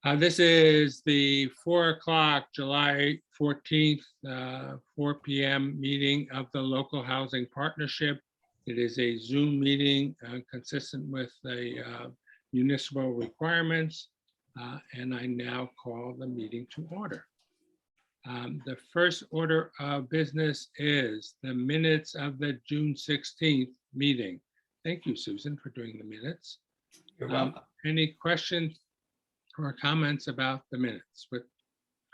This is the 4 o'clock, July 14th, 4 p.m. meeting of the Local Housing Partnership. It is a Zoom meeting consistent with the municipal requirements, and I now call the meeting to order. The first order of business is the minutes of the June 16th meeting. Thank you, Susan, for doing the minutes. You're welcome. Any questions or comments about the minutes? But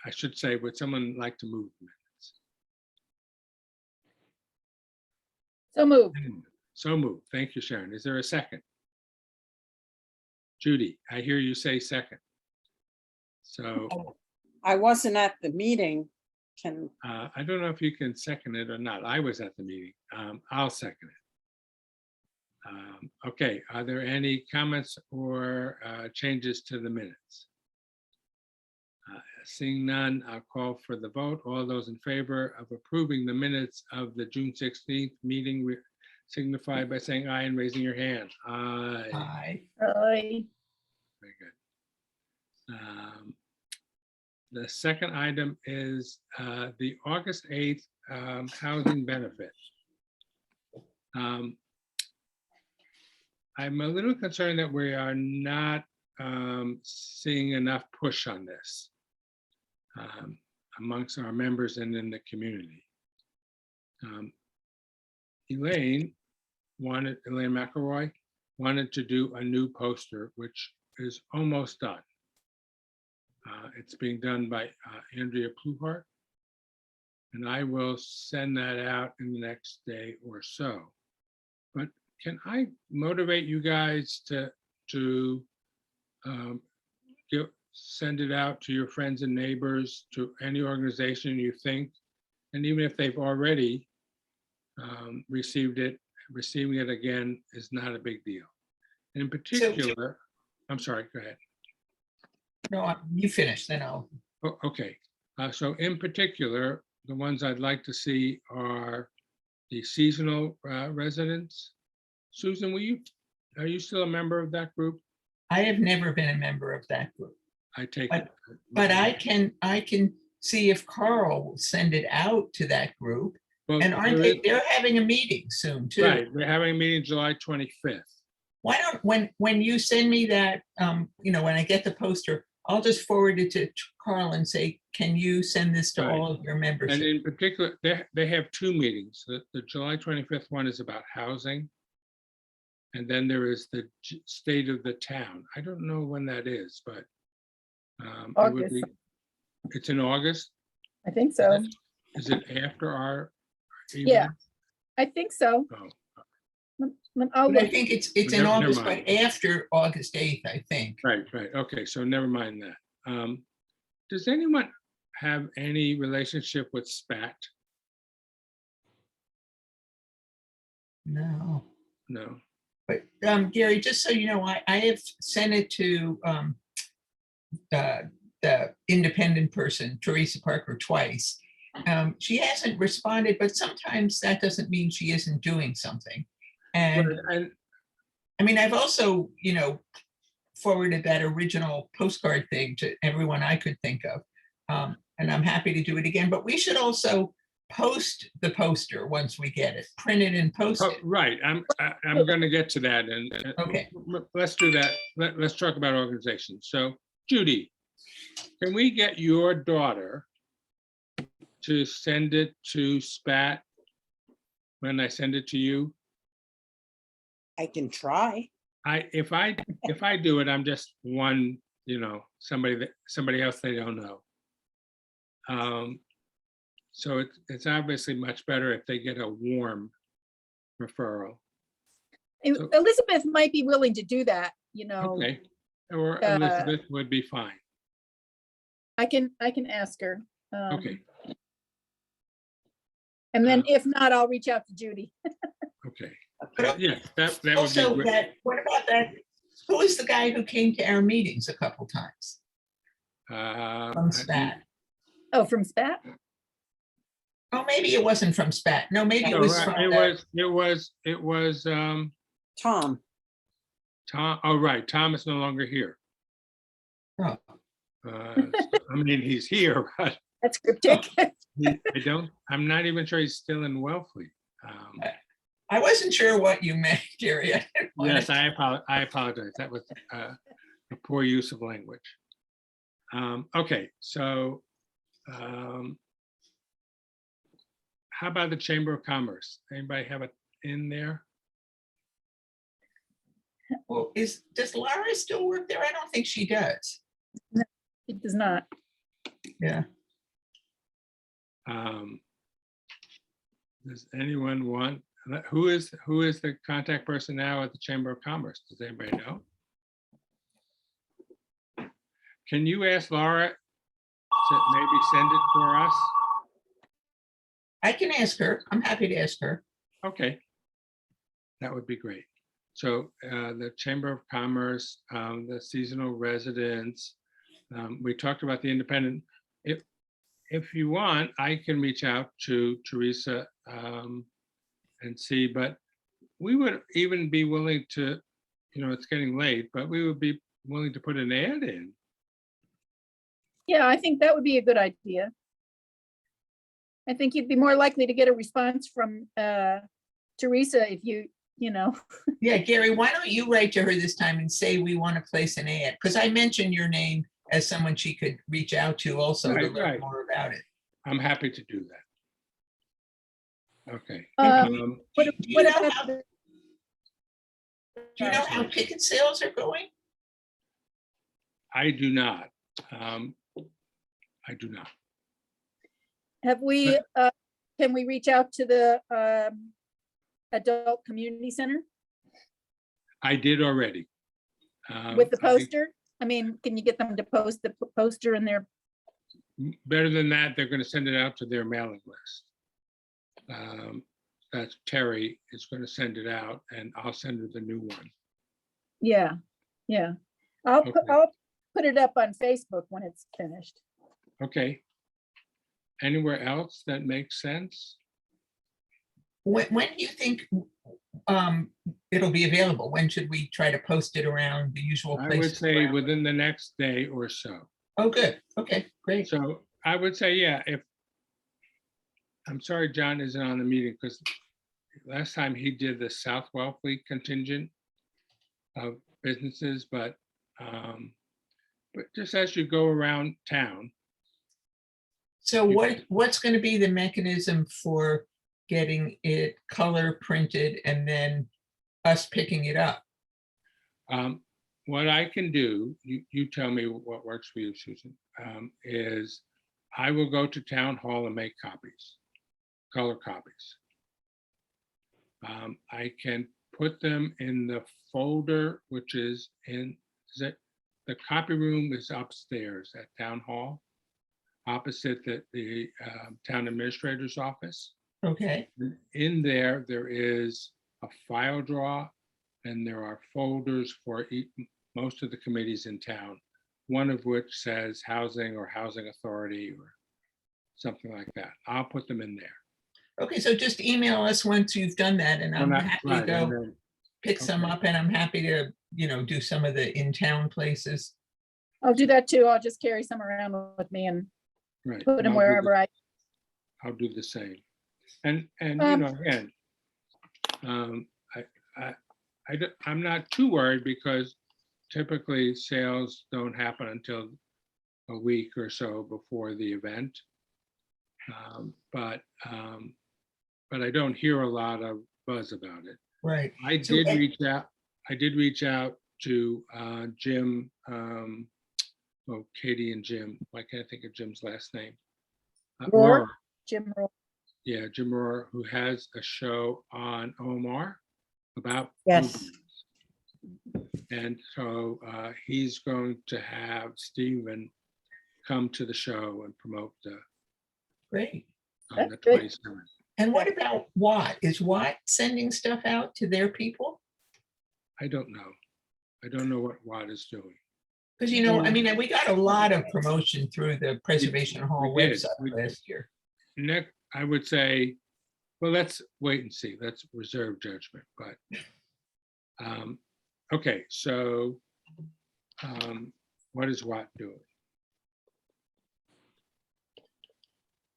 I should say, would someone like to move the minutes? So moved. So moved. Thank you, Sharon. Is there a second? Judy, I hear you say second. So I wasn't at the meeting. I don't know if you can second it or not. I was at the meeting. I'll second it. Okay, are there any comments or changes to the minutes? Seeing none, I'll call for the vote. All those in favor of approving the minutes of the June 16th meeting signify by saying aye and raising your hand. Aye. Aye. Aye. Very good. The second item is the August 8th housing benefit. I'm a little concerned that we are not seeing enough push on this amongst our members and in the community. Elaine McElroy wanted to do a new poster, which is almost done. It's being done by Andrea Pluhart, and I will send that out in the next day or so. But can I motivate you guys to send it out to your friends and neighbors, to any organization you think, and even if they've already received it, receiving it again is not a big deal. In particular, I'm sorry, go ahead. No, you finish, then I'll. Oh, okay, so in particular, the ones I'd like to see are the seasonal residents. Susan, are you still a member of that group? I have never been a member of that group. I take But- it. But I can see if Carl will send it out to that group. Well, And aren't there is- they're having a meeting soon too. Right, we're having a meeting July 25th. Why don't, when you send me that, when I get the poster, I'll just forward it to Carl and say, can you send this to Right. all of your And membership? in particular, they have two meetings. The July 25th one is about housing. And then there is the state of the town. I don't know when that is, but it would be, it's in August. I think so. Is it after our Yeah. event? I think so. Oh, I'll But I look. think it's in Never August, mind. but after August 8th, I think. right. Okay, so never mind that. Does anyone have any relationship with SPAT? No. No. But Gary, just so you know, I have sent it to the independent person, Teresa Parker, twice. She hasn't responded, but sometimes that doesn't mean she isn't doing something. And And I mean, I've also, forwarded that original postcard thing to everyone I could think of. And I'm happy to do it again, but we should also post the poster once we get it, print it and post oh, it. right, I'm going to get to that, and Okay. let's do that. Let's talk about organizations. So, Judy, can we get your daughter to send it to SPAT when I send it to you? I can try. If I do it, I'm just one, somebody else they don't know. So it's obviously much better if they get a warm referral. So- Elizabeth might be willing to do that, Okay, or Uh, Elizabeth would be fine. I can ask her. Okay, And then if not, I'll reach out to Judy. okay. But Yeah, that would also be great. what about that? Who is the guy who came to our meetings a couple times from SPAT? Oh, from SPAT? Oh, maybe it wasn't from SPAT. No, maybe No, it was from it the- was Tom, Tom. Oh, right. Tom is no longer here. oh, I mean, he's here, but That's cryptic. I'm not even sure he's still in Wellfleet. I wasn't sure what you meant, Jerry. I didn't want Yes, to- I apologize. That was a poor use of language. Okay, so how about the Chamber of Commerce? Anybody have it in there? Well, does Laura still work there? I don't think she does. It does not. Yeah. Does anyone want, who is the contact person now at the Chamber of Commerce? Does anybody know? Can you ask Laura to maybe send it for us? I can ask her. I'm happy to ask her. Okay. That would be great. So the Chamber of Commerce, the seasonal residents, we talked about the independent. If you want, I can reach out to Teresa and see, but we would even be willing to, it's getting late, but we would be willing to put an ad in. Yeah, I think that would be a good idea. I think you'd be more likely to get a response from Teresa if you know. Yeah, Gary, why don't you write to her this time and say we want to place an ad? Because I mentioned your name as someone she could reach out to also to Right, learn right. more about it. I'm happy to do that. Okay. What Do you know about how- the- Do you know how ticket sales are going? I do not. I do not. Have we, can we reach out to the adult community center I did already. with the I think poster? I mean, can you get them to post the poster in their, better than that, they're going to send it out to their mailing list. That's Terry is going to send it out, and I'll send her the new one. yeah, yeah. I'll Okay. put it up on Facebook when it's finished. Okay. Anywhere else that makes sense? When do you think it'll be available? When should we try to post it around the usual I places? would say around? within the next day or so. Oh, good. Okay, great. So I would say, yeah, I'm sorry John isn't on the meeting because last time he did the South Wellfleet contingent of businesses, but just as you go around town, So what's going to be the mechanism for getting it color printed and then us picking it up? what I can do, you tell me what works for you, Susan, is I will go to town hall and make copies, color copies. I can put them in the folder, which is the copy room is upstairs at town hall, opposite the town administrator's office. Okay, In there is a file drawer, and there are folders for most of the committees in town, one of which says housing or housing authority or something like that. I'll put them in there. okay, so just email us once you've done that and I'm And happy to right, and go then- pick some okay. up and I'm happy to, do some of the in-town places. I'll do that too. I'll just carry some around with me and right, put and them I'll do the- wherever I'll do the same. And again, I'm not too worried because typically sales don't happen until a week or so before the event. But I don't hear a lot of buzz about it. Right. I So, did and- reach out to Jim, Katie and Jim. Why can't I think of Jim's last name? Rohr? Jim Rohr. Yeah, Jim Rohr, who has a show on Omar about. Yes. blueberries. And so he's going to have Stephen come to the show and promote Great. on the That's good. 27th. And what about Watt? Is Watt sending stuff out to their people? I don't know. I don't know what Watt is doing. Because, I mean, we got a lot of promotion through the Preservation Hall we did. website We did. last year. Next, I would say, well, let's wait and see. Let's reserve judgment, but okay, so what is Watt doing?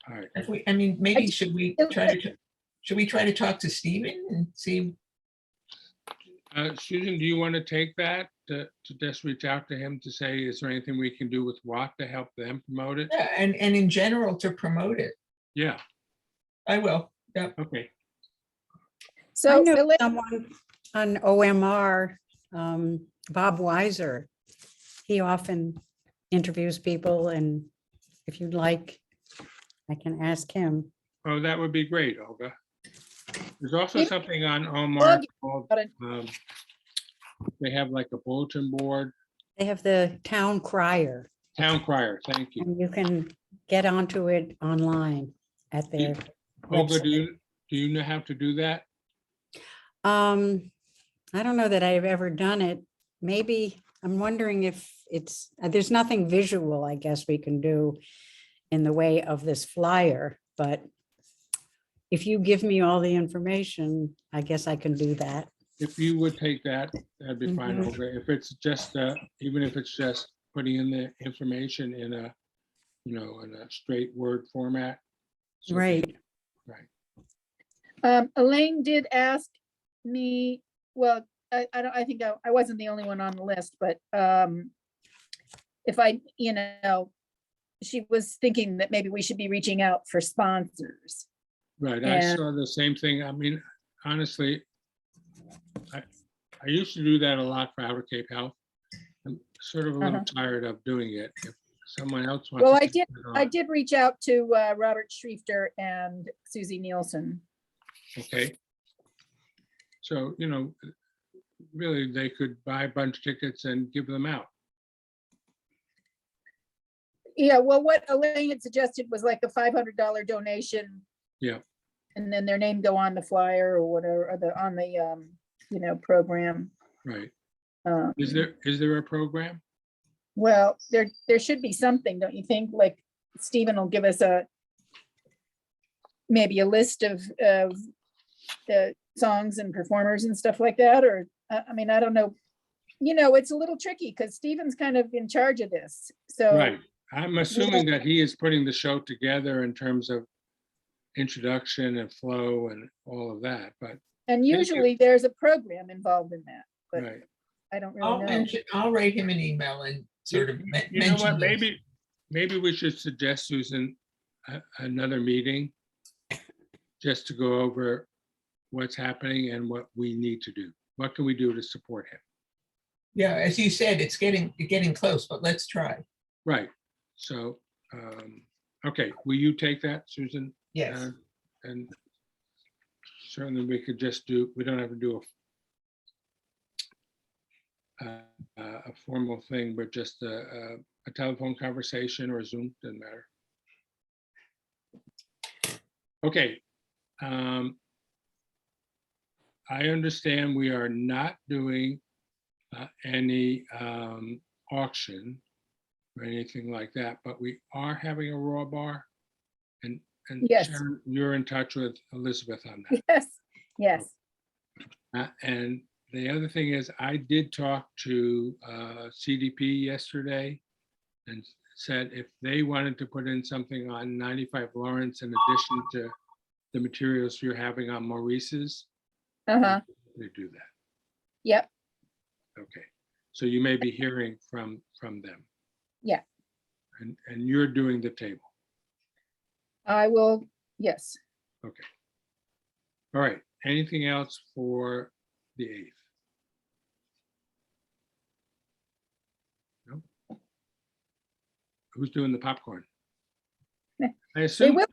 All right. If we, I mean, maybe I- should we try to talk to Stephen and see? Susan, do you want to take that to just reach out to him to say, is there anything we can do with WAC to help them promote it? Yeah, and in general to promote it. Yeah, I will. Yeah. okay. I So know Elaine, someone on OMR, Bob Weiser. He often interviews people, and if you'd like, I can ask him. Oh, that would be great, Olga. There's also Maybe- something on Omar Olga, called, got it. they have like a bulletin board, They have the town crier, town crier, thank you. and you can get onto it online at their Olga, website. do you know how to do that? I don't know that I've ever done it. Maybe, I'm wondering if it's, there's nothing visual, I guess we can do in the way of this flyer, but if you give me all the information, I guess I can do that. If you would take that, that'd be fine, Mhm. Olga. If it's just, even if it's just putting in the information in a, in a straight word format. so that- Right. Right. Elaine did ask me, well, I think I wasn't the only one on the list, but if I, she was thinking that maybe we should be reaching out for sponsors. Right, I And- saw the same thing. I mean, honestly, I used to do that a lot for Outer Cape Health. I'm sort of a little tired of doing it. If someone else wants. Well, to I take did, it I on, did reach out to Robert Schriefter and Susie Nielsen. Okay. So, really, they could buy a bunch of tickets and give them out. Yeah, well, what Elaine had suggested was like a $500 donation. Yeah. And then their name go on the flyer or whatever, or on the, program. Right. Um, Is there a program? Well, there should be something, don't you think? Like Stephen will give us maybe a list of the songs and performers and stuff like that, or, I mean, I don't know. It's a little tricky because Stephen's kind of in charge of this, so. Right. I'm assuming that he is putting the show together in terms of introduction and flow and all of that, but, And you. usually there's a program involved in that, but right. I don't I'll really know. mention, I'll write him an email and sort of You know what, mention. maybe we should suggest, Susan, another meeting just to go over what's happening and what we need to do. What can we do to support him? Yeah, as you said, it's getting close, but let's try. Right, so, okay, will you take that, Susan? Yes. And certainly we could just we don't have to do a formal thing, but just a telephone conversation or a Zoom, doesn't matter. Okay. I understand we are not doing any auction or anything like that, but we are having a raw bar. And Yes. Sharon, you're in touch with Elizabeth on that. Yes. And the other thing is, I did talk to CDP yesterday and said if they wanted to put in something on 95 Lawrence in addition to the materials you're having on Maurice's, Uh-huh. they do that. Yep. Okay, so you may be hearing from them. Yeah. And you're doing the table. I will, yes. Okay. All right, anything else for the 8th? No? Who's doing the popcorn? Yeah, I assume, will.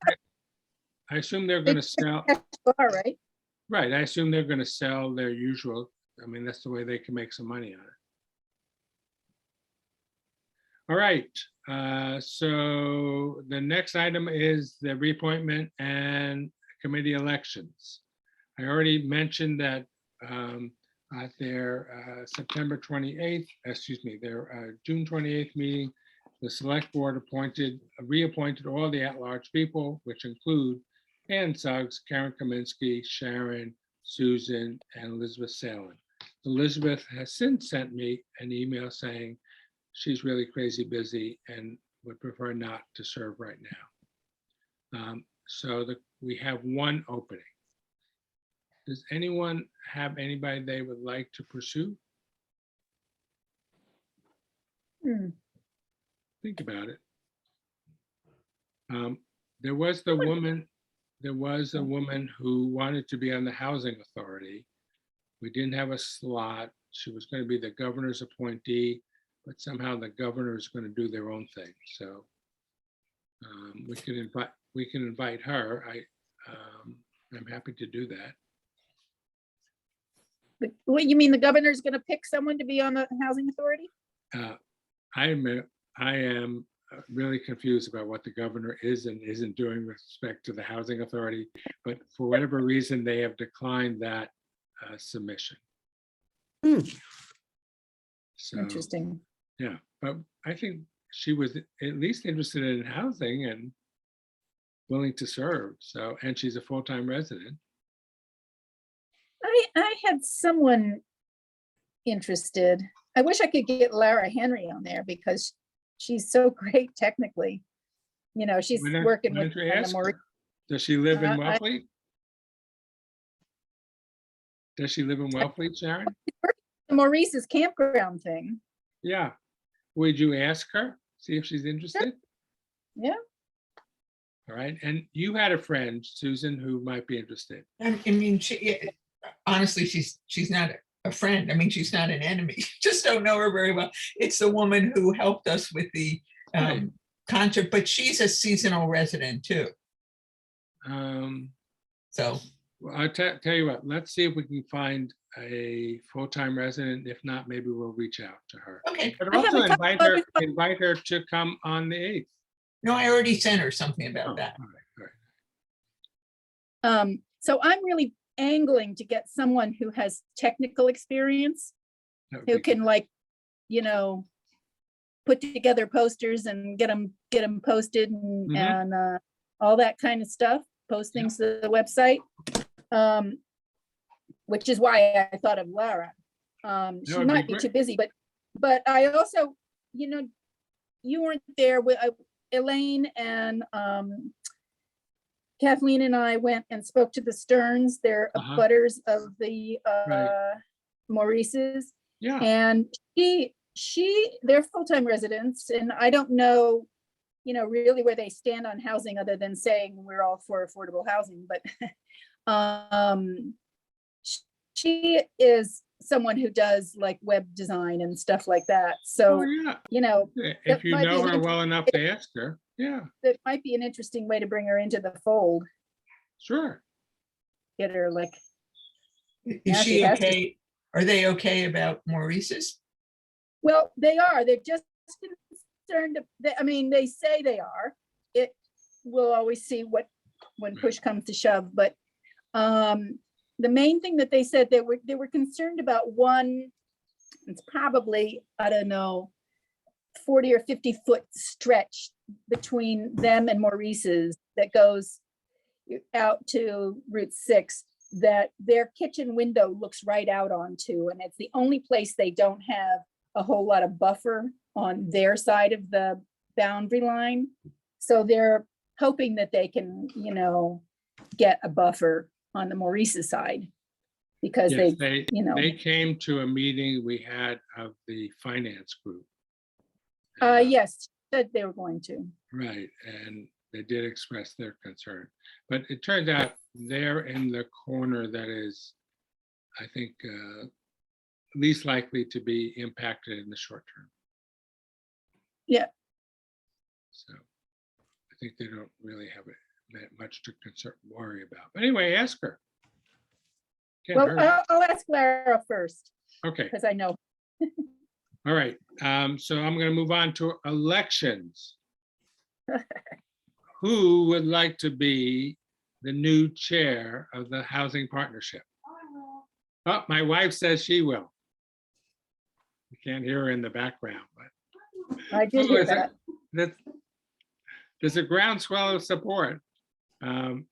I assume they're gonna sell, All right. right, I assume they're gonna sell their usual, I mean, that's the way they can make some money on it. All right, so the next item is the reappointment and committee elections. I already mentioned that at their September 28th, excuse me, their June 28th meeting, the select board reappointed all the at-large people, which include Ann Suggs, Karen Kaminsky, Sharon, Susan, and Elizabeth Salen. Elizabeth has since sent me an email saying she's really crazy busy and would prefer not to serve right So we have one opening. Does anyone have anybody they would like to pursue? Hmm. Think about it. There was a woman who wanted to be on the housing authority. We didn't have a slot. She was going to be the governor's appointee, but somehow the governor is going to do their own thing. So we can invite her. I'm happy to do that. What, you mean the governor's gonna pick someone to be on the housing authority? I am really confused about what the governor is and isn't doing with respect to the housing authority, but for whatever reason, they have declined that submission. Hmm. So, Interesting. yeah, but I think she was at least interested in housing and willing to serve. So, and she's a full-time resident. I had someone interested. I wish I could get Lara Henry on there because she's so great technically. You know, she's Why don't- working why with don't you on the ask more. her? Does she live in I- Wellfleet? Does she live in Wellfleet, Sharon? Maurice's campground thing. Yeah. Would you ask her, see if she's interested? Yeah. All right. And you had a friend, Susan, who might be interested. I mean, honestly, she's not a friend. I mean, she's not an enemy. Just don't know her very well. It's the woman who helped us with the Right. concert, but she's a seasonal resident too. So, Well, I'll tell you what, let's see if we can find a full-time resident. If not, maybe we'll reach out to her. okay. But I have also a couple invite her to come on the 8th. No, I already sent her something about Oh, that. all right, all right. So I'm really angling to get someone who has technical experience, That would who be can good. like, you know, put together posters and get them posted and, Mhm. and all that kind of stuff, post Yeah. things to the website. Which is why I thought of Lara. She would be might be great. too busy, but I also, you know, you weren't there with Elaine and Kathleen and I went and spoke to the Stearns. They're Uh-huh. butters of the Right. Maurice's. Yeah, And they're full-time residents, and I don't know, you know, really where they stand on housing other than saying we're all for affordable housing, but she is someone who does like web design and stuff like that. oh, So, yeah. you know, If that you might be know an her well interesting enough to ask her, yeah, that might be an interesting way to bring her into the fold, sure. get her like, Is Yeah, she she has to- okay? Are they okay about Maurice's? well, they are, they're just concerned, I mean, they say they are. We'll always see when push comes to shove, but the main thing that they said, they were concerned about one, it's probably, I don't know, 40 or 50-foot stretch between them and Maurice's that goes out to Route 6 that their kitchen window looks right out onto, and it's the only place they don't have a whole lot of buffer on their side of the boundary line. So they're hoping that they can, you know, get a buffer on the Maurice's side because Yes, they, you know, they came to a meeting we had of the finance group. yes, said they were going to. Right, and they did express their concern, but it turned out they're in the corner that is, I think, least likely to be impacted in the short term. Yeah. So I think they don't really have much to worry about. But anyway, ask her. Can't Well, hurt. I'll ask Lara first Okay, because I know. all right. So I'm going to move on to elections. Who would like to be the new chair of the Housing Partnership? Oh, my wife says she will. You can't hear her in the background, but I did Oh, hear is it? that. there's a groundswell of support. Um,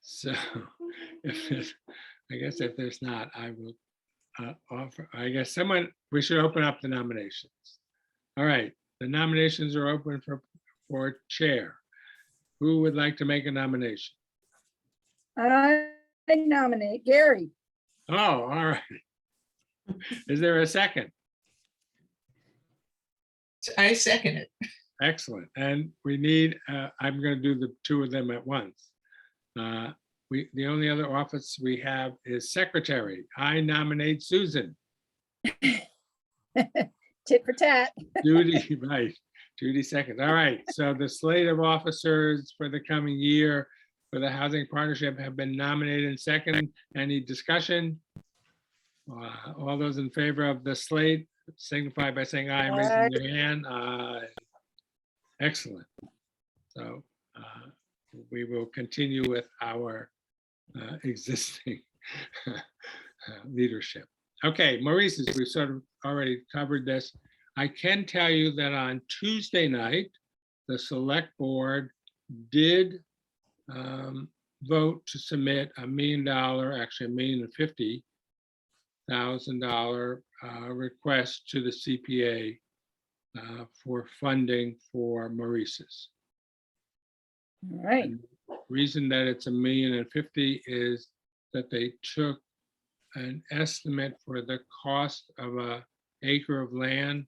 so I guess if there's not, I will offer, I guess we should open up the nominations. All right, The nominations are open for chair. Who would like to make a nomination? I nominate Gary. Oh, all right. Is there a second? I second it. Excellent. And we need, I'm going to do the two of them at once. The only other office we have is secretary. I nominate Susan. Tit for tat. Judy, right. Judy second. All right. So the slate of officers for the coming year for the Housing Partnership have been nominated and second. Any discussion? All those in favor of the slate signify by saying aye and raising your hand. Aye. Excellent. So we will continue with our existing leadership. Okay, Maurice's, we sort of already covered this. I can tell you that on Tuesday night, the select board did vote to submit $1 million, actually $1,050,000 request to the CPA for funding for Maurice's. All right. And reason that it's $1,050,000 is that they took an estimate for the cost of an acre of land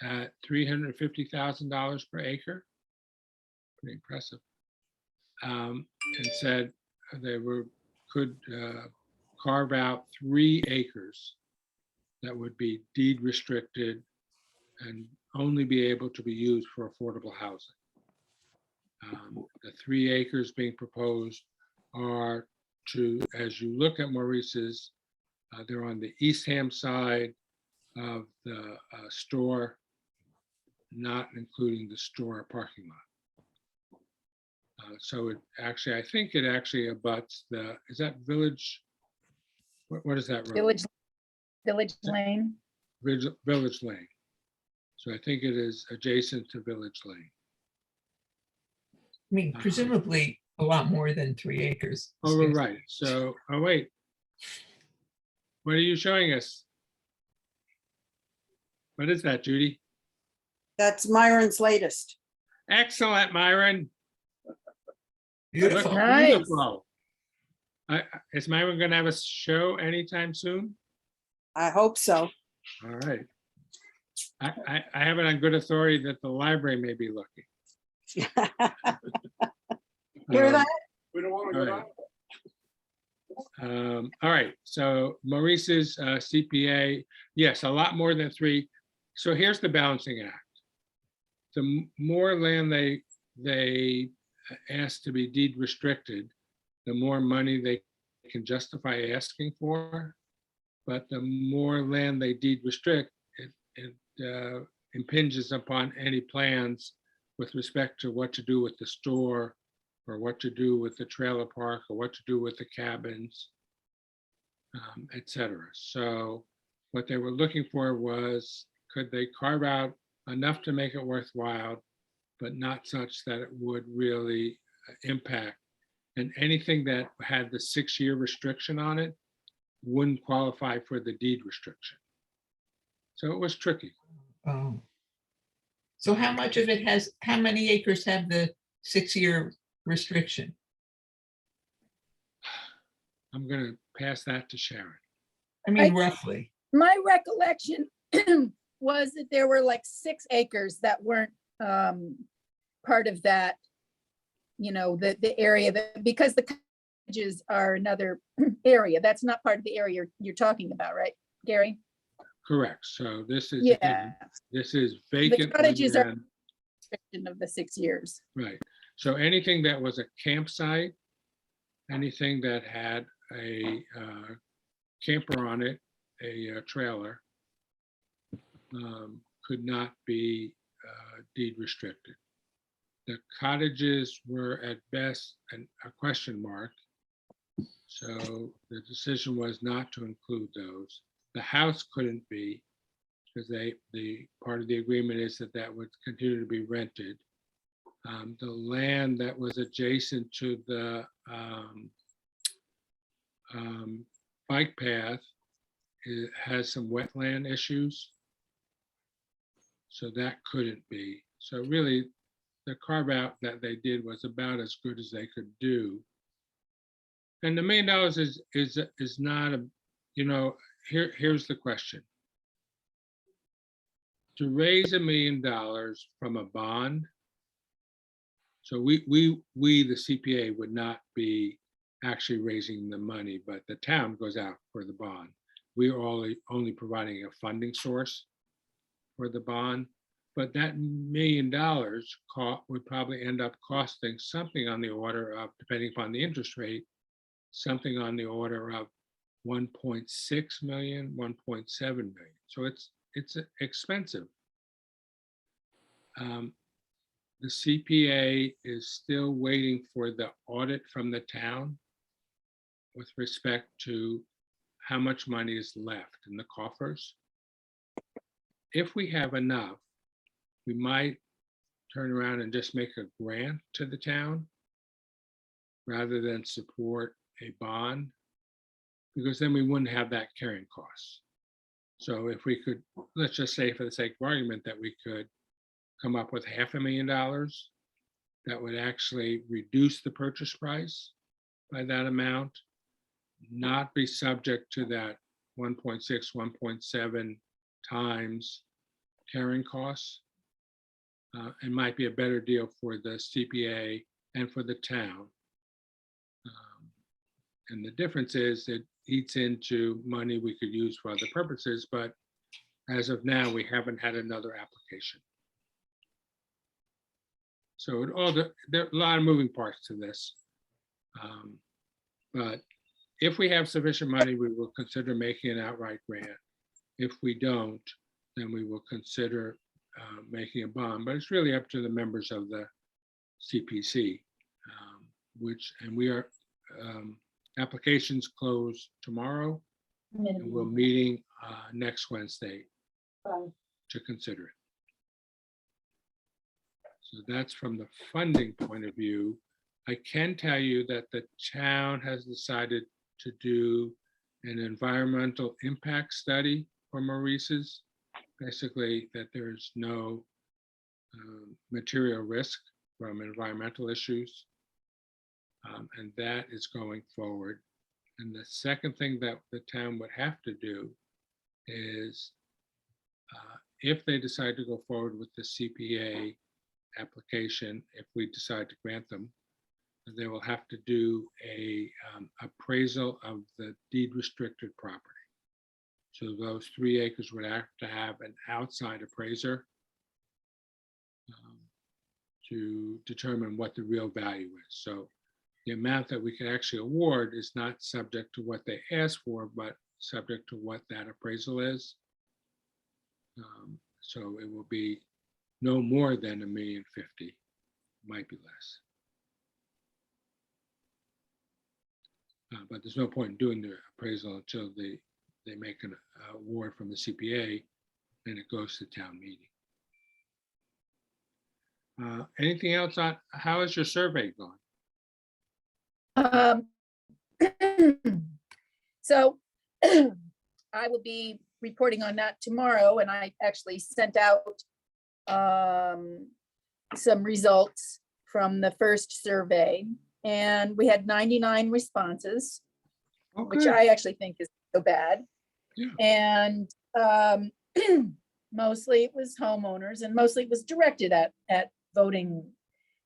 at $350,000 per acre. Pretty impressive. And said they could carve out 3 acres that would be deed restricted and only be able to be used for affordable housing. The 3 acres being proposed are to, as you look at Maurice's, they're on the Eastham side of the store, not including the store parking lot. So it actually, I think it actually abuts the, is that Village? What is that road? Village Lane. Village Lane. So I think it is adjacent to Village Lane. I mean, presumably a lot more than 3 acres. Oh, right. So, oh, wait. What are you showing us? What is that, Judy? That's Myron's latest. Excellent, Myron. Beautiful. Look Nice. beautiful. Is Myron going to have a show anytime soon? I hope so. All right. I have it on good authority that the library may be looking. Hear Um, that? We don't want to All go right. down. All right, so Maurice's CPA, yes, a lot more than 3. So here's the balancing act. The more land they ask to be deed restricted, the more money they can justify asking for. But the more land they deed restrict, it impinges upon any plans with respect to what to do with the store, or what to do with the trailer park, or what to do with the cabins, et cetera. So what they were looking for was, could they carve out enough to make it worthwhile, but not such that it would really impact. And anything that had the 6-year restriction on it wouldn't qualify for the deed restriction. So it was tricky. Oh. So how much of it has, how many acres have the 6-year restriction? I'm going to pass that to Sharon. I mean, roughly. My recollection was that there were like 6 acres that weren't part of that, you know, the area that, because the cottages are another area. That's not part of the area you're talking about, right, Gary? Correct. So this is, Yeah, again, this is vacant cottages are- land. restriction of the 6 years. Right. So anything that was a campsite, anything that had a camper on it, a trailer, could not be deed restricted. The cottages were at best a question mark. So the decision was not to include those. The house couldn't be, because the part of the agreement is that that would continue to be rented. The land that was adjacent to the bike path has some wetland issues. So that couldn't be. So really, the carve out that they did was about as good as they could do. And the $1 million is not a, you know, here's the question. To raise $1 million from a bond, so we the CPA would not be actually raising the money, but the town goes out for the bond. We are only providing a funding source for the bond, but that $1 million would probably end up costing something on the order of, depending upon the interest rate, something on the order of 1.6 million, 1.7 million. So it's expensive. The CPA is still waiting for the audit from the town with respect to how much money is left in the coffers. If we have enough, we might turn around and just make a grant to the town rather than support a bond, because then we wouldn't have that carrying cost. So if we could, let's just say for the sake of argument that we could come up with $500,000, that would actually reduce the purchase price by that amount, not be subject to that 1.6, 1.7 times carrying costs. It might be a better deal for the CPA and for the town. And the difference is it eats into money we could use for other purposes, but as of now, we haven't had another application. So there are a lot of moving parts to this. But if we have sufficient money, we will consider making an outright grant. If we don't, then we will consider making a bond, but it's really up to the members of the CPC, and we are, applications close tomorrow, and we're meeting next Wednesday to consider it. So that's from the funding point of view. I can tell you that the town has decided to do an environmental impact study for Maurice's. Basically, that there's no material risk from environmental issues. And that is going forward. And the second thing that the town would have to do is if they decide to go forward with the CPA application, if we decide to grant them, they will have to do a appraisal of the deed restricted property. So those 3 acres would have to have an outside appraiser to determine what the real value is. So the amount that we can actually award is not subject to what they ask for, but subject to what that appraisal is. So it will be no more than $1.05 million, might be less. But there's no point in doing the appraisal until they make an award from the CPA and it goes to town meeting. Anything else on, how is your survey going? So I will be reporting on that tomorrow, and I actually sent out some results from the first survey, and we had 99 responses, which Okay. I actually think is so bad. Yeah. And mostly it was homeowners, and mostly it was directed at voting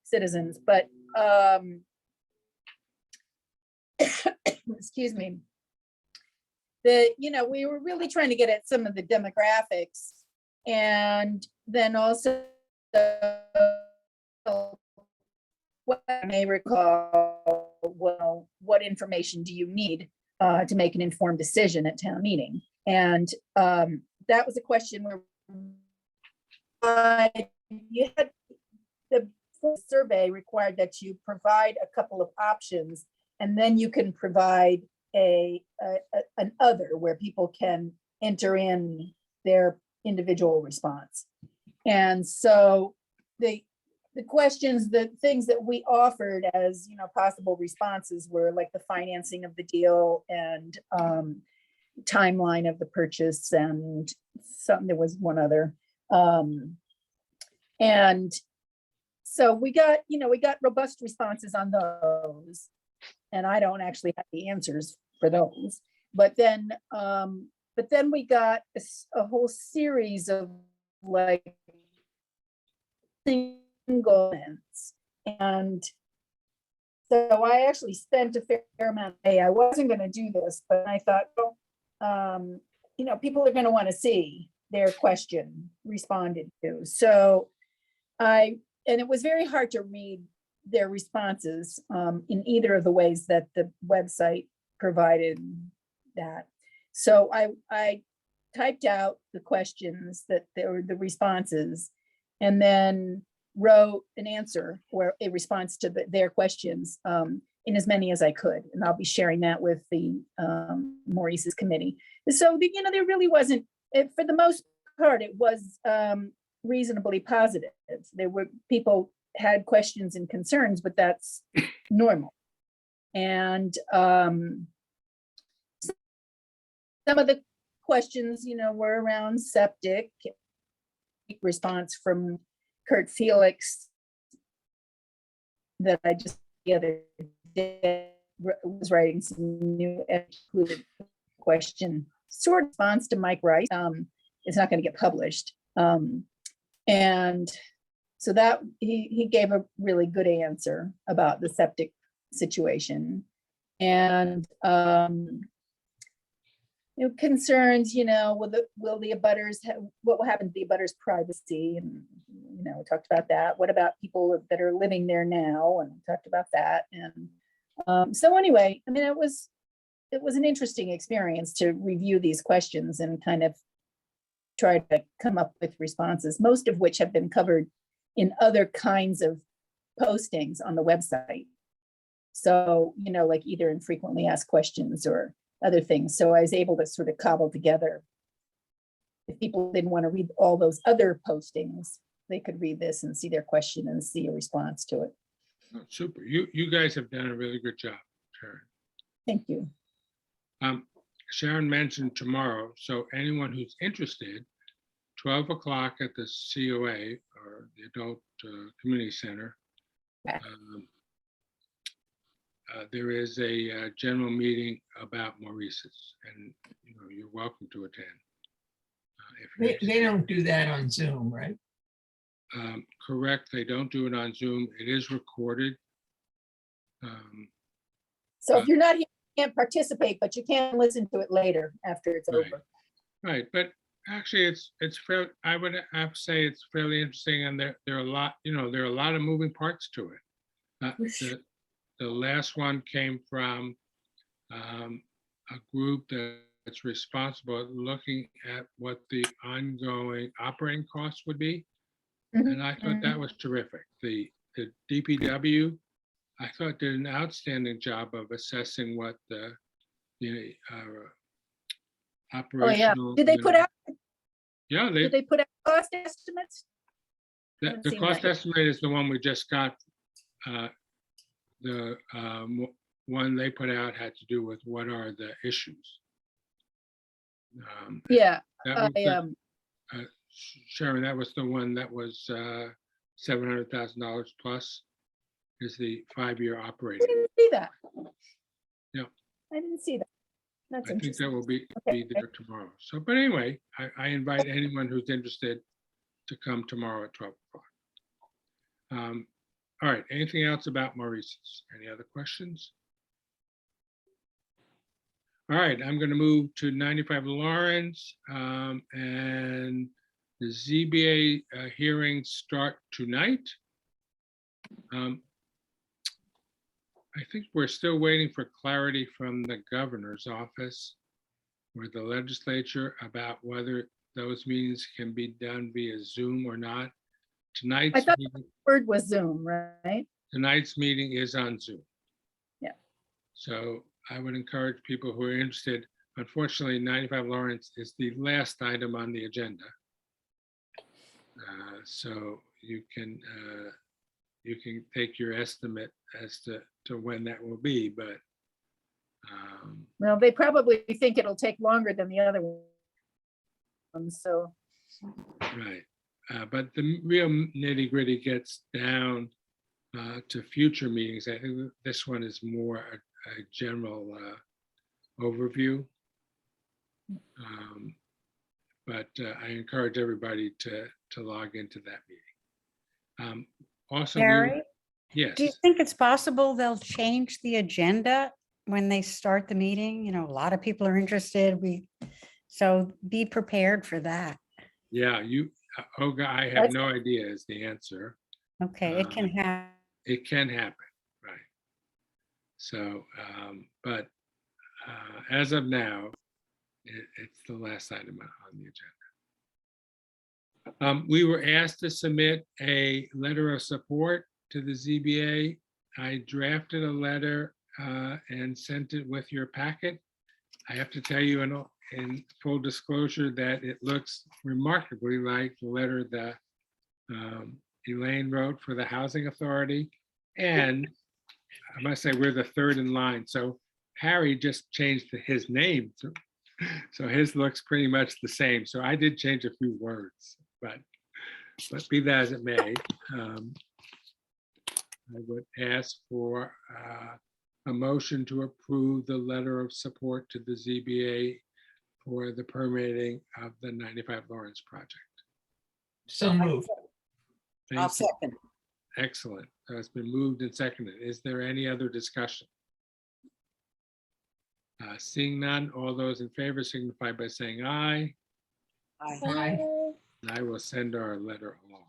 citizens, but excuse me. We were really trying to get at some of the demographics, and then also what I may recall, well, what information do you need to make an informed decision at town meeting? And that was a question where you had the survey required that you provide a couple of options, and then you can provide an other where people can enter in their individual response. And so the questions, the things that we offered as possible responses were like the financing of the deal and timeline of the purchase, and there was one other. And so we got robust responses on those. And I don't actually have the answers for those. But then we got a whole series of like single events. And so I actually spent a fair amount of day. I wasn't going to do this, but I thought, well, people are going to want to see their question responded to. So and it was very hard to read their responses in either of the ways that the website provided that. So I typed out the questions that there were the responses, and then wrote an answer or a response to their questions in as many as I could. And I'll be sharing that with the Maurice's committee. So, there really wasn't, for the most part, it was reasonably positive. There were people had questions and concerns, but that's normal. And some of the questions, were around septic. Response from Kurt Felix that I just the other day was writing some new included question, sort of response to Mike Rice. It's not going to get published. And so that he gave a really good answer about the septic situation. And concerns, will the abutters what will happen to the abutters' privacy? And we talked about that. What about people that are living there now? And we talked about that. And so anyway, it was an interesting experience to review these questions and kind of try to come up with responses, most of which have been covered in other kinds of postings on the website. So, like either in frequently asked questions or other things. So I was able to sort of cobble together. If people didn't want to read all those other postings, they could read this and see their question and see a response to it. Oh, super. You guys have done a really good job, Sharon. Thank you. Sharon mentioned tomorrow, so anyone who's interested, 12 o'clock at the COA or the Adult Community Center. There is a general meeting about Maurice's, and you're welcome to attend. They don't do that on Zoom, right? Correct, they don't do it on Zoom. It is recorded. So if you're not here, you can't participate, but you can listen to it later after it's Right. over. Right, but actually, it's fair. I would have to say it's fairly interesting, and there are a lot. There are a lot of moving parts to it. The last one came from a group that's responsible looking at what the ongoing operating costs would be. And I thought that was terrific. The DPW, I thought, did an outstanding job of assessing what the operational. Did they put out? Yeah, Did they put out cost estimates? haven't the seen cost that yet. estimate is the one we just got. The one they put out had to do with what are the issues. Yeah, That was I, Sharon, that was the one that was $700,000 plus is the 5-year I operating. didn't see that. Yeah. I didn't see that. That's I think interesting. that will be Okay. there tomorrow. So, but anyway, I invite anyone who's interested to come tomorrow at 12 o'clock. All right, anything else about Maurice's? Any other questions? All right, I'm going to move to 95 Lawrence, and the ZBA hearings start tonight. I think we're still waiting for clarity from the governor's office or the legislature about whether those meetings can be done via Zoom or not. I thought the word was Zoom, right? Tonight's meeting is on Zoom. Yeah. So I would encourage people who are interested. Unfortunately, 95 Lawrence is the last item on the agenda. So you can take your estimate as to when that will be, but Well, they probably think it'll take longer than the other ones, so. right. But the real nitty gritty gets down to future meetings. I think this one is more a general overview. But I encourage everybody to log into that meeting. Also, Gary, yes, do you think it's possible they'll change the agenda when they start the meeting? You know, a lot of people are interested. So be prepared for that. yeah, Olga, I have no idea is the answer. Okay, it can happen. It can happen, right? So, but as of now, it's the last item on the agenda. We were asked to submit a letter of support to the ZBA. I drafted a letter and sent it with your packet. I have to tell you in full disclosure that it looks remarkably like the letter that Elaine wrote for the Housing Authority. And I must say, we're the third in line. So Harry just changed his name. So his looks pretty much the same. So I did change a few words, but be that as it may, I would ask for a motion to approve the letter of support to the ZBA for the permitting of the 95 Lawrence project. So moved. I'll Thank you. second. Excellent. So it's been moved and seconded. Is there any other discussion? Seeing none, all those in favor signify by saying aye. Aye. Aye. And I will send our letter along.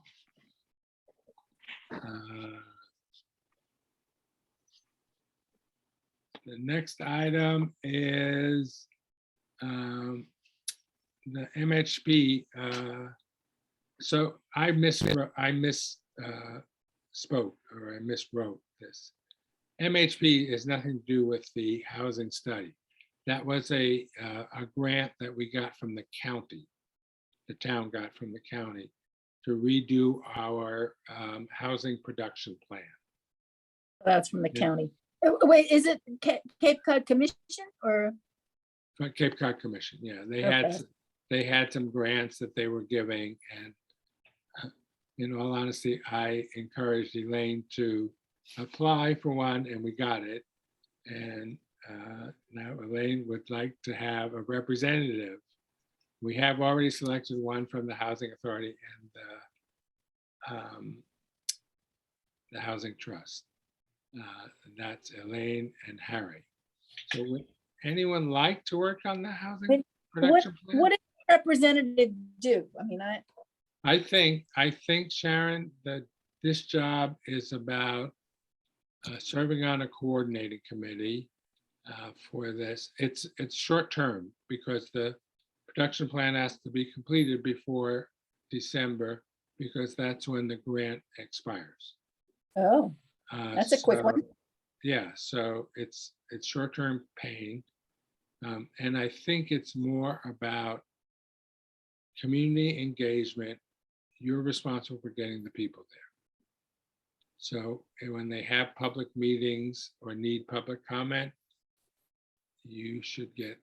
The next item is the MHP. So I misspoke or I miswrote this. MHP has nothing to do with the housing study. That was a grant that we got from the county. The town got from the county to redo our housing production plan. That's from the Yeah. county. Wait, is it Cape Cod Commission or? Cape Cod Commission, yeah, Okay. they had some grants that they were giving, and in all honesty, I encouraged Elaine to apply for one, and we got it. And now Elaine would like to have a representative. We have already selected one from the Housing Authority and the Housing Trust. That's Elaine and Harry. So would anyone like to work on the housing What, production plan? what does the representative do? I mean, I think, Sharon, that this job is about serving on a coordinating committee for this. It's short term because the production plan has to be completed before December because that's when the grant expires. oh, that's a quick one. Yeah, so it's short-term pain. And I think it's more about community engagement. You're responsible for getting the people there. So when they have public meetings or need public comment, you should get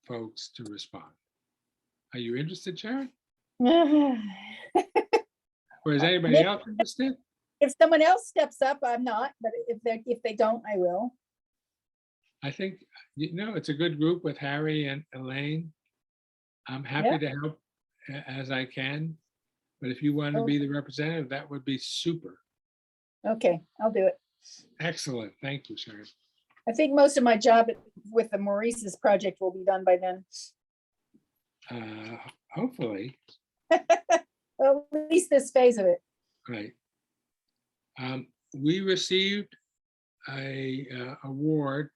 folks to respond. Are you interested, Sharon? Or is anybody Maybe- else interested? If someone else steps up, I'm not, but if they don't, I will. I think, it's a good group with Harry and Elaine. I'm happy to help as I can. But if you want to be the representative, that would be super. Okay, I'll do it. Excellent. Thank you, Sharon. I think most of my job with the Maurice's project will be done by then. Hopefully, Well, at least this phase of it. right. We received a award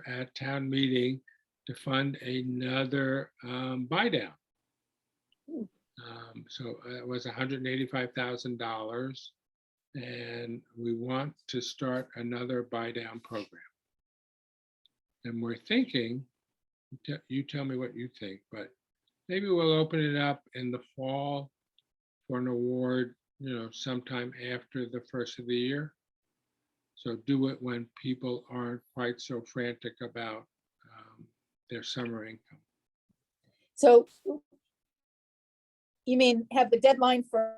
at town meeting to fund another buy down. So it was $185,000, and we want to start another buy down program. And we're thinking, you tell me what you think, but maybe we'll open it up in the fall for an award, sometime after the first of the year. So do it when people aren't quite so frantic about their summer income. So You mean have the deadline for,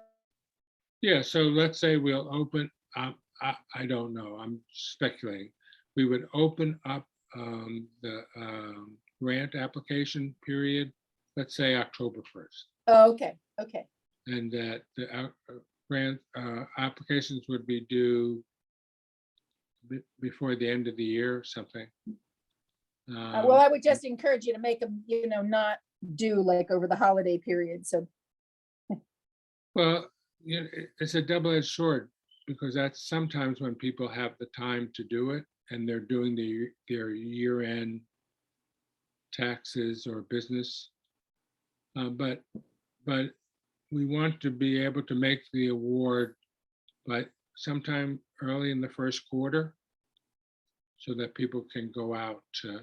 Yeah, so let's say we'll open, I don't know, I'm speculating. We would open up the grant application period, let's say October 1st. oh, okay, okay. And that the grant applications would be due before the end of the year or something. Well, I would just encourage you to make them, not due like over the holiday period. So, Well, it's a double-edged sword because that's sometimes when people have the time to do it and they're doing their year-end taxes or business. But we want to be able to make the award by sometime early in the first quarter so that people can go out to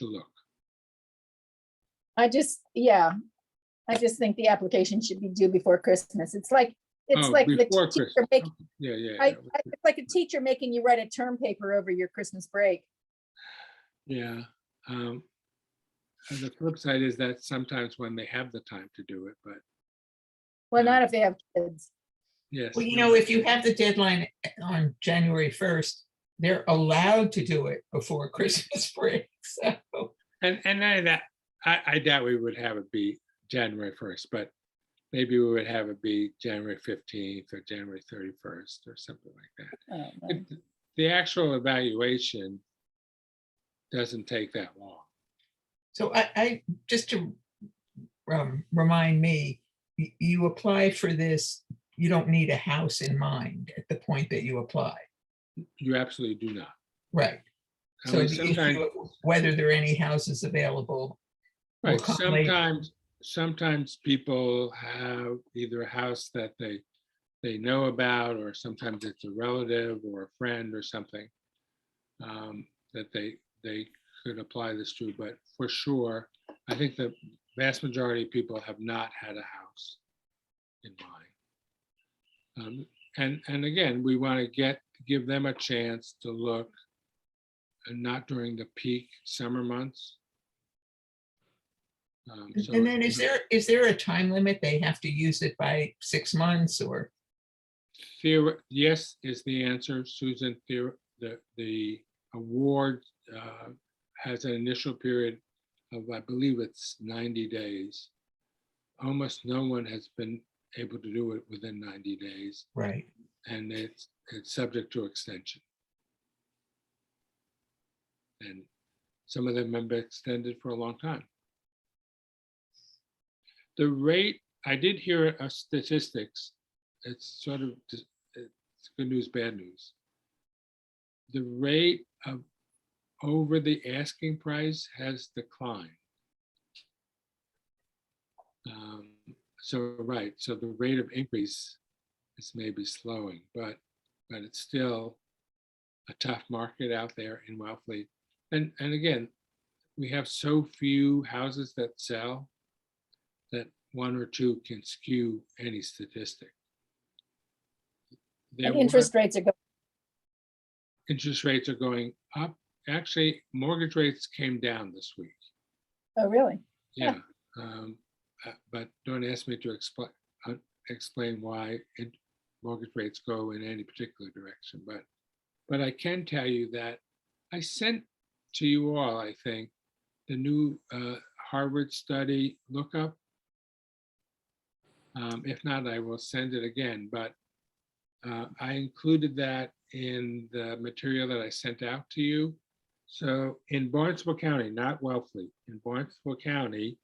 look. I just think the application should be due before Christmas. It's like the Before teacher Christmas. making, Yeah, yeah. it's like a teacher making you write a term paper over your Christmas break. Yeah. And the flip side is that sometimes when they have the time to do it, but Well, not if they have kids. yes. Well, if you have the deadline on January 1st, they're allowed to do it before Christmas break. So, I doubt we would have it be January 1st, but maybe we would have it be January 15th or January 31st or something like that. Oh, well. The actual evaluation doesn't take that long. so I just to remind me, you apply for this, you don't need a house in mind at the point that you apply, You absolutely do not. right? I So mean, the sometimes, issue of whether there are any houses available will right, come later. sometimes people have either a house that they know about, or sometimes it's a relative or a friend or something that they could apply this to. But for sure, I think the vast majority of people have not had a house in mind. And again, we want to give them a chance to look, and not during the peak summer months. So, And then is there a time limit? They have to use it by 6 months or? yes is the answer, Susan. The award has an initial period of, I believe it's 90 days. Almost no one has been able to do it within 90 days, Right. and it's subject to extension. And some of them have been extended for a long time. The rate, I did hear a statistics. It's sort of, it's good news, bad news. The rate of over the asking price has declined. So right, so the rate of increase is maybe slowing, but it's still a tough market out there in Wellfleet. And again, we have so few houses that sell that one or two can skew any statistic. And interest rates are going. Interest rates are going up. Actually, mortgage rates came down this week. Oh, really? Yeah, but don't ask me to explain why mortgage rates go in any particular direction. But I can tell you that I sent to you all, I think, the new Harvard study lookup. If not, I will send it again. But I included that in the material that I sent out to you. So in Barnstable County, not Wellfleet, in Barnstable County,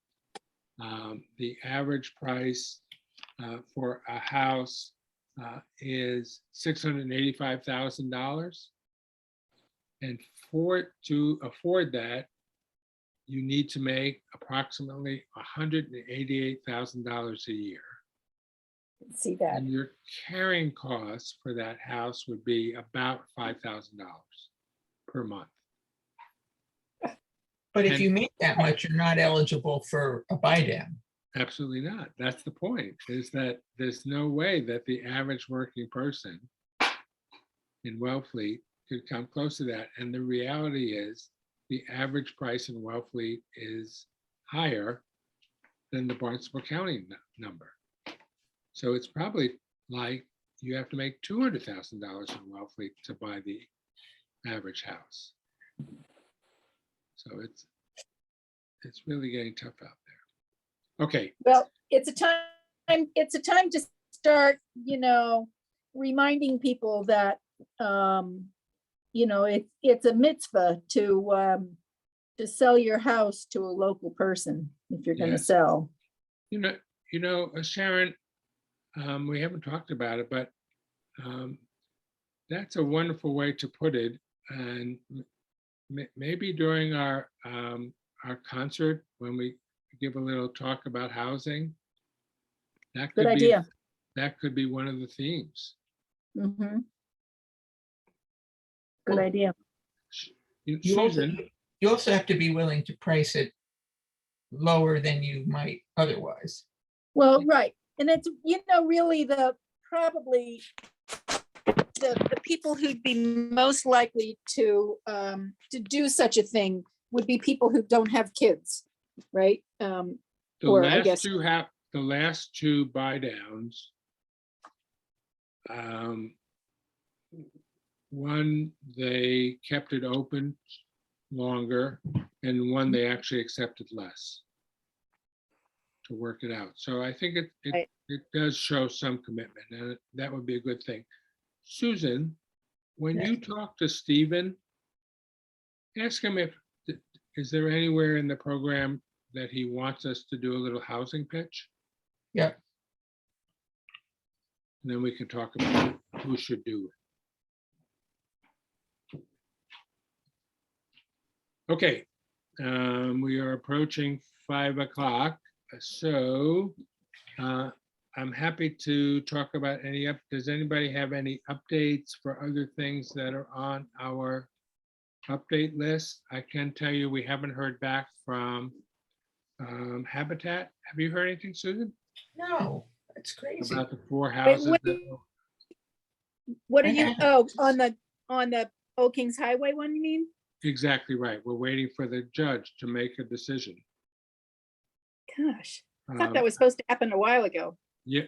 the average price for a house is $685,000. And to afford that, you need to make approximately $188,000 a year. See that. And your carrying costs for that house would be about $5,000 per month. But if And- you make that much, you're not eligible for a buy down. Absolutely not. That's the point, is that there's no way that the average working person in Wellfleet could come close to that. And the reality is the average price in Wellfleet is higher than the Barnstable County number. So it's probably like you have to make $200,000 in Wellfleet to buy the average house. So it's really getting tough out there. Okay, Well, it's a time to start, reminding people that, it's a mitzvah to sell your house to a local person if you're gonna Yes. sell. Sharon, we haven't talked about it, but that's a wonderful way to put it. And maybe during our concert, when we give a little talk about housing, that Good could be idea. that could be one of the themes. Mhm. Good Well, idea. You also, Susan, you also have to be willing to price it lower than you might otherwise. Well, right. And it's, really probably the people who'd be most likely to do such a thing would be people who don't have kids, right? the or I guess- last two buy downs. One, they kept it open longer, and one they actually accepted less to work it out. So I think Right. it does show some commitment, and that would be a good thing. Susan, when Yeah. you talk to Stephen, ask him is there anywhere in the program that he wants us to do a little housing pitch? Yep. And then we can talk about who should do it. Okay, we are approaching 5 o'clock, so I'm happy to talk about does anybody have any updates for other things that are on our update list? I can tell you we haven't heard back from Habitat. Have you heard anything, Susan, No, that's crazy. about the 4 houses? What are I you, haven't. on the Old Kings Highway one, you mean? Exactly right. We're waiting for the judge to make a decision. Gosh, I thought Um, that was supposed to happen a while ago. Yeah,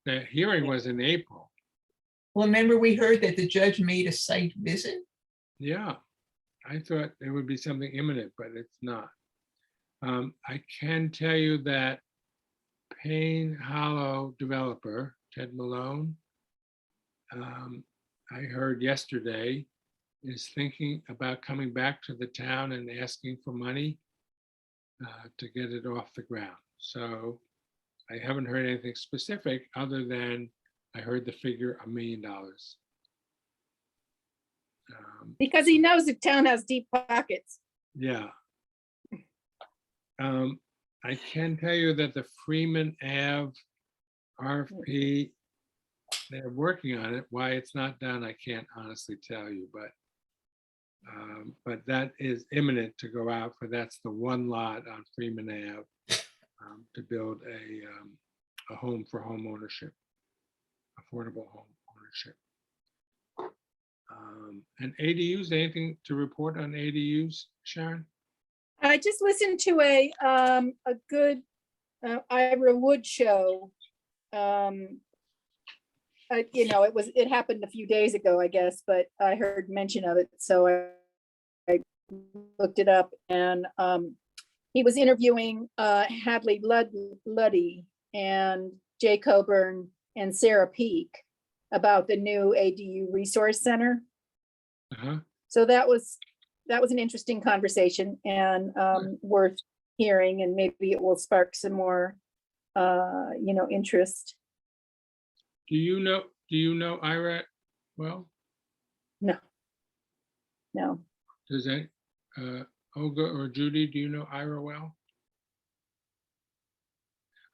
the hearing was in April. Well, remember we heard that the judge made a site visit? Yeah, I thought there would be something imminent, but it's not. I can tell you that Payne Hollow developer, Ted Malone, I heard yesterday, is thinking about coming back to the town and asking for money to get it off the ground. So I haven't heard anything specific other than I heard the figure $1 million. Because he knows the town has deep pockets. Yeah. I can tell you that the Freeman Ave RFP, they're working on it. Why it's not done, I can't honestly tell you, but that is imminent to go out for. That's the one lot on Freeman Ave to build a home for home ownership, affordable home ownership. And ADUs, anything to report on ADUs, Sharon? I just listened to a good Ira Wood show. It happened a few days ago, I guess, but I heard mention of it, so I looked it up, and he was interviewing Hadley Luddy and Jay Coburn and Sarah Peak about the new ADU Resource Center. Uh-huh. So that was an interesting conversation and worth hearing, and maybe it will spark some more, interest. Do you know Ira well? No. Does that Olga or Judy, do you know Ira well?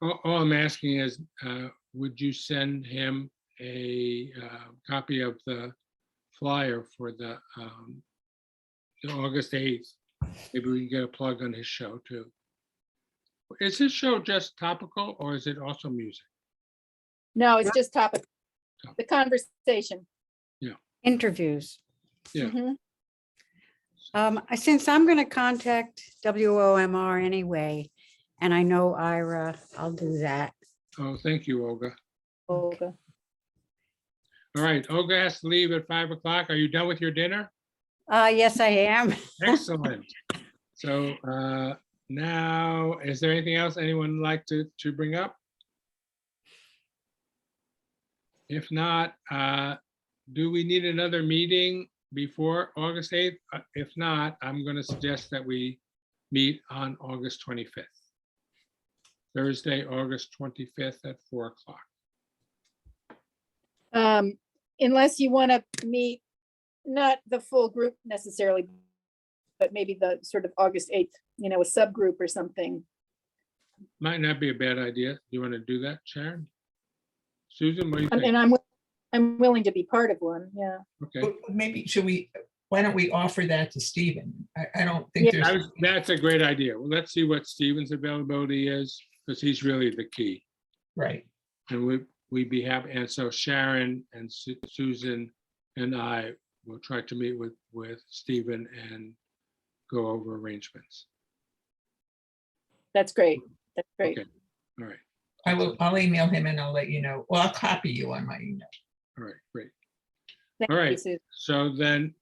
All I'm asking is, would you send him a copy of the flyer for the August 8th? Maybe we can get a plug on his show too. Is his show just topical or is it also music? No, it's just topic. The conversation. Interviews. Yeah. Mhm. Since I'm going to contact WOMR anyway, And I know Ira, I'll do that. Oh, thank you, Olga. Olga. All right, Olga has to leave at 5 o'clock. Are you done with your dinner? Yes, I am. Excellent. So now, is there anything else anyone would like to bring up? If not, do we need another meeting before August 8th? If not, I'm going to suggest that we meet on August 25th. Thursday, August 25th at 4 o'clock. Unless you want to meet, not the full group necessarily, but maybe the sort of August 8th, a subgroup or something. Might not be a bad idea. You want to do that, Sharon? Susan, what do you think? And I'm willing to be part of one, yeah. Okay. But maybe why don't we offer that to Stephen? I don't think Yeah. there's, That's a great idea. Well, let's see what Stephen's availability is, because he's really the key. right. And we'd be happy. And so Sharon and Susan and I will try to meet with Stephen and go over arrangements. That's great. That's great. Okay. All right. I'll email him and I'll let you know. Well, I'll copy you on my email. All right, great. Thank All you, right. Susan. So then,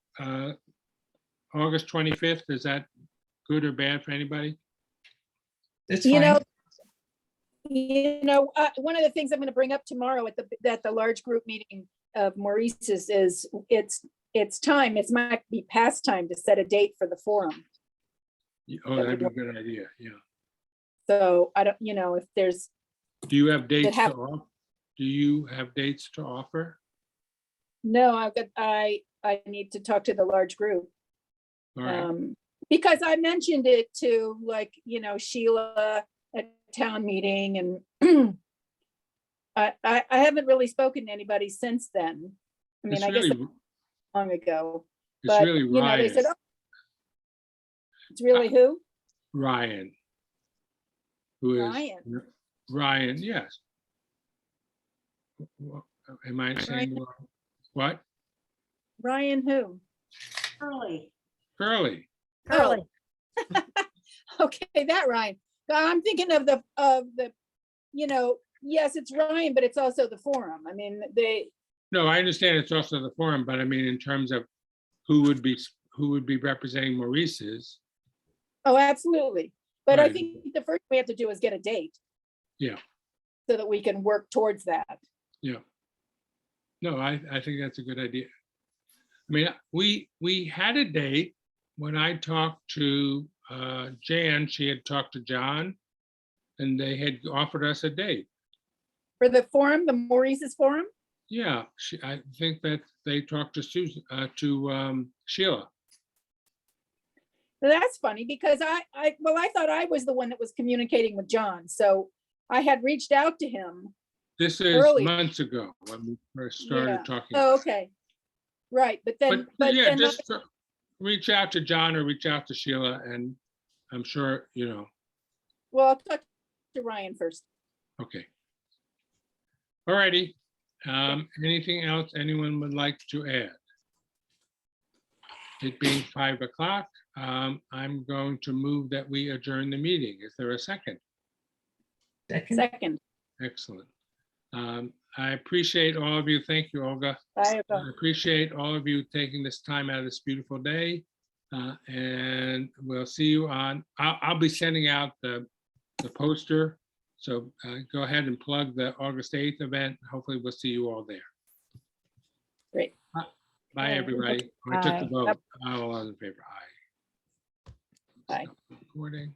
August 25th, is that good or bad for anybody? That's You fine. know, one of the things I'm going to bring up tomorrow at the large group meeting of Maurice's is it's time. It might be past time to set a date for the forum. Oh, that'd be a good idea. Yeah. So I don't, if there's, Do you have dates to hap- offer? Do you have dates to offer? no, I need to talk to the large group. All right. Because I mentioned it to Sheila at town meeting, and I haven't really spoken to anybody since then. I mean, It's I guess really, long ago, it's but really they Ryan. said, oh, it's really who? Ryan. Who is Ryan. Ryan, yes. Am I saying what? Ryan who? Curly. Curly. Curly. Okay, that Ryan. I'm thinking of the, yes, it's Ryan, but it's also the forum. I mean, No, I understand it's also the forum, but I mean, in terms of who would be representing Maurice's. oh, absolutely. But I Right. think the first we have to do is get a date. Yeah. So that we can work towards that. Yeah. No, I think that's a good idea. I mean, we had a date when I talked to Jan, she had talked to John, and they had offered us a date. For the forum, the Maurice's forum? Yeah, I think that they talked to Susan, to Sheila. That's funny because I thought I was the one that was communicating with John. So I had reached out to him. This is Early. months ago when we first started Yeah. talking. Oh, okay. Right, but then, But yeah, then just reach out to John or reach out to Sheila, and I'm sure, well, I'll talk to Ryan first. okay. All righty. Anything else anyone would like to add? It being 5 o'clock, I'm going to move that we adjourn the meeting. Is there a second? Second. Excellent. I appreciate all of you. Thank you, Olga. Bye. I appreciate all of you taking this time out of this beautiful day. And we'll see you on, I'll be sending out the poster. So go ahead and plug the August 8th event. Hopefully we'll see you all there. Great. Bye, Bye. everybody. I took the Bye. vote. All in favor, aye. Bye. Stop Recording.